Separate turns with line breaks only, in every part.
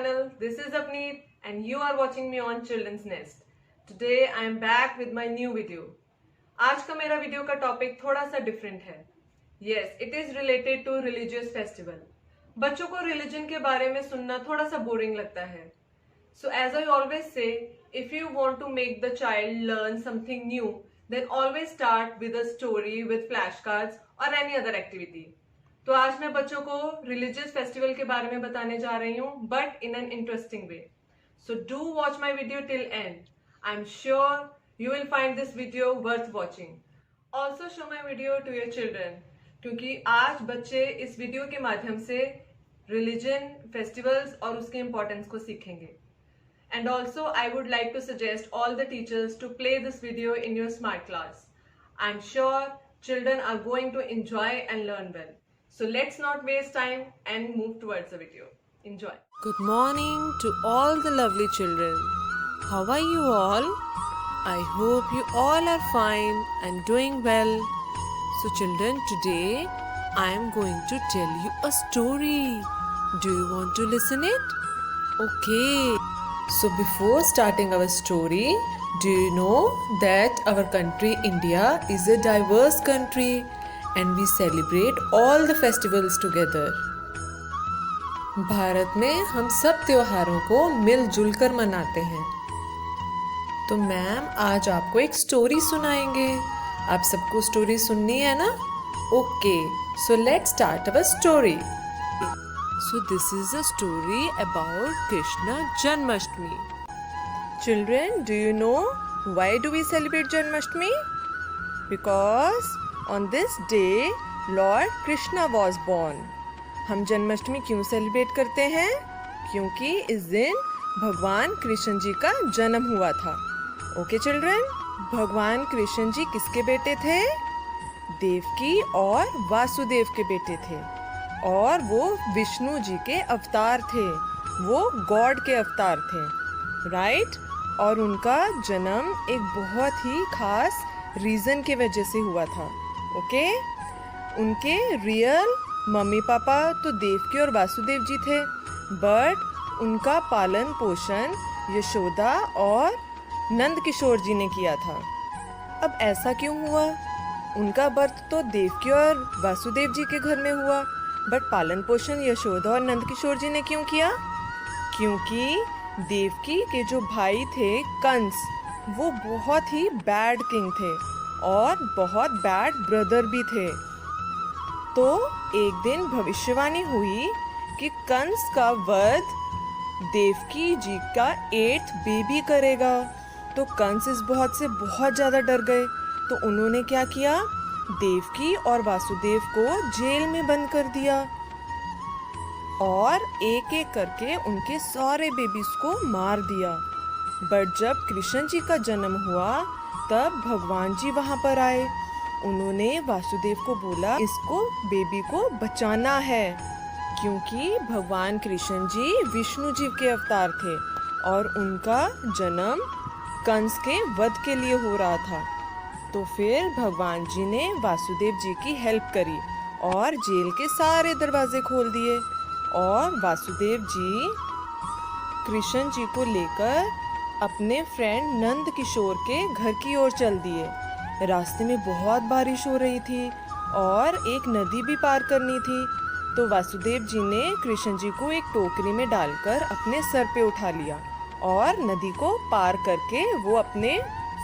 channel. This is Apneet and you are watching me on Children's Nest. Today I am back with my new video. आज का मेरा video का topic थोड़ा सा different है. Yes, it is related to religious festival. बच्चों को religion के बारे में सुनना थोड़ा सा बोरिंग लगता है. So as I always say, if you want to make the child learn something new, then always start with a story with flashcards or any other activity. तो आज मैं बच्चों को रिलीजियस फेस्टिवल के बारे में बताने जा रही हूँ, but in an interesting way. So do watch my video till end. I am sure you will find this video worth watching. Also show my video to your children, क्योंकि आज बच्चे इस वीडियो के माध्यम से रिलीजन, फेस्टिवल्स और उसके importance को सीखेंगे. And also, I would like to suggest all the teachers to play this video in your smart class. I'm sure children are going to enjoy and learn well. So let's not waste time and move towards the video. Enjoy.
Good morning to all the lovely children. How are you all? I hope you all are fine and doing well. So children, today I am going to tell you a story. Do you want to listen it? Okay. So before starting our story, do you know that our country India is a diverse country and we celebrate all the festivals together. Bharat में हम सब त्योहारों को मिलजुल कर मनाते हैं. तो मैम आज आपको एक स्टोरी सुनाएंगे. आप सबको स्टोरी सुननी है ना? Okay, so let's start our story. So this is a story about Krishna Janmashtami. Children, do you know why do we celebrate Janmashtami? Because on this day Lord Krishna was born. हम जन्माष्टमी क्यों celebrate करते हैं? क्योंकि इस दिन भगवान कृष्ण जी का जन्म हुआ था. ओके चिल्ड्रन, भगवान कृष्ण जी किसके बेटे थे? देवकी और वासुदेव के बेटे थे. और वो विष्णु जी के अवतार थे. वो गॉड के अवतार थे, राइट? और उनका जन्म एक बहुत ही खास रीज़न के वजह से हुआ था. ओके, उनके रियल मम्मी पापा तो देवकी और वासुदेव जी थे, बट उनका पालन पोषण यशोदा और नंद किशोर जी ने किया था. अब ऐसा क्यों हुआ? उनका बर्थ तो देवकी और वासुदेव जी के घर में हुआ, बट पालन पोषण यशोदा और नंद किशोर जी ने क्यों किया? क्योंकि देवकी के जो भाई थे कंस, वो बहुत ही बैड किंग थे और बहुत बैड ब्रदर भी थे. तो एक दिन भविष्यवाणी हुई कि कंस का वध देवकी जी का 8th बेबी करेगा. तो कंस इस बहुत से बहुत ज़्यादा डर गए. तो उन्होंने क्या किया? देवकी और वासुदेव को जेल में बंद कर दिया और एक एक करके उनके सारे बेबीज को मार दिया. बट जब कृष्ण जी का जन्म हुआ तब भगवान जी वहाँ पर आए. उन्होंने वासुदेव को बोला इसको बेबी को बचाना है, क्योंकि भगवान कृष्ण जी विष्णु जी के अवतार थे और उनका जन्म कंस के वध के लिए हो रहा था. तो फिर भगवान जी ने वासुदेव जी की हेल्प करी और जेल के सारे दरवाजे खोल दिए और वासुदेव जी कृष्ण जी को लेकर अपने फ्रेंड नंद किशोर के घर की ओर चल दिए. रास्ते में बहुत बारिश हो रही थी और एक नदी भी पार करनी थी. तो वासुदेव जी ने कृष्ण जी को एक टोकरी में डालकर अपने सर पे उठा लिया और नदी को पार करके वो अपने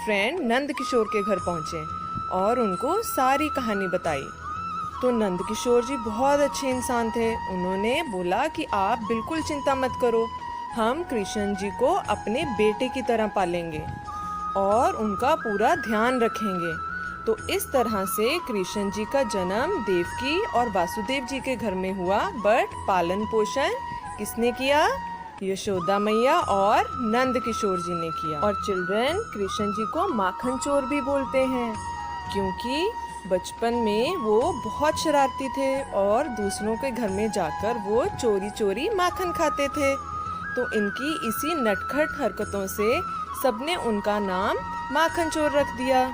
फ्रेंड नंद किशोर के घर पहुँचे और उनको सारी कहानी बताई. तो नंद किशोर जी बहुत अच्छे इंसान थे. उन्होंने बोला कि आप बिल्कुल चिंता मत करो, हम कृष्ण जी को अपने बेटे की तरह पालेंगे और उनका पूरा ध्यान रखेंगे. तो इस तरह से कृष्ण जी का जन्म देवकी और वासुदेव जी के घर में हुआ, बट पालन पोषण किसने किया? यशोदा मैया और नंद किशोर जी ने किया. और चिल्ड्रन, कृष्ण जी को माखन चोर भी बोलते हैं, क्योंकि बचपन में वो बहुत शरारती थे और दूसरों के घर में जाकर वो चोरी चोरी माखन खाते थे. तो इनकी इसी नटखट हरकतों से सबने उनका नाम माखन चोर रख दिया.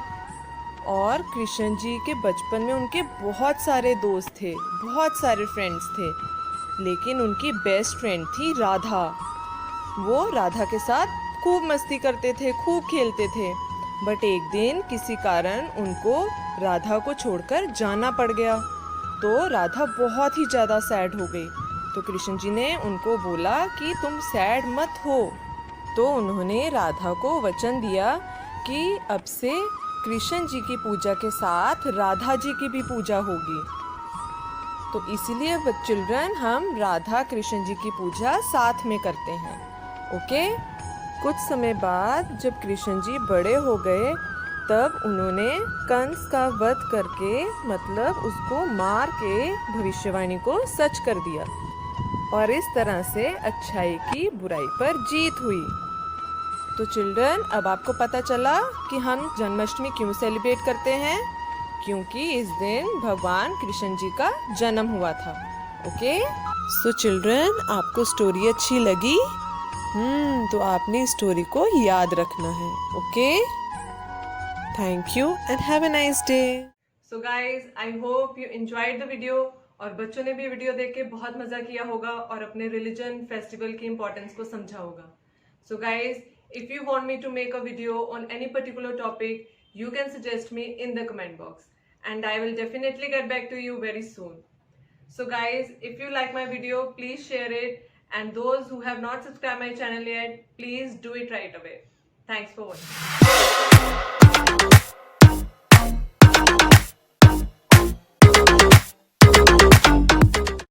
और कृष्ण जी के बचपन में उनके बहुत सारे दोस्त थे, बहुत सारे फ्रेंड्स थे, लेकिन उनकी बेस्ट फ्रेंड थी राधा. वो राधा के साथ खूब मस्ती करते थे, खूब खेलते थे। बट एक दिन किसी कारण उनको राधा को छोड़कर जाना पड़ गया। तो राधा बहुत ही ज़्यादा सैड हो गई। तो कृष्ण जी ने उनको बोला कि तुम सैड मत हो। तो उन्होंने राधा को वचन दिया कि अब से कृष्ण जी की पूजा के साथ राधा जी की भी पूजा होगी। तो इसीलिए चिल्ड्रन हम राधा कृष्ण जी की पूजा साथ में करते हैं। ओके? कुछ समय बाद जब कृष्ण जी बड़े हो गए तब उन्होंने कंस का वध करके मतलब उसको मार के भविष्यवाणी को सच कर दिया और इस तरह से अच्छाई की बुराई पर जीत हुई। तो चिल्ड्रन अब आपको पता चला कि हम जन्माष्टमी क्यों सेलिब्रेट करते हैं, क्योंकि इस दिन भगवान कृष्ण जी का जन्म हुआ था। ओके? सो चिल्ड्रन आपको स्टोरी अच्छी लगी? तो आपने स्टोरी को याद रखना है। Okay? Thank you and have a nice day.
So guys I hope you enjoyed the video और बच्चों ने भी वीडियो देख के बहुत मजा किया होगा और अपने रिलीजन फेस्टिवल की इंपॉर्टेंस को समझा होगा। So guys if you want me to make a video on any particular topic, you can suggest me in the comment box and I will definitely get back to you very soon. So guys, if you like my video, please share it, and those who have not subscribed my channel yet, please do it right away. Thanks for watching.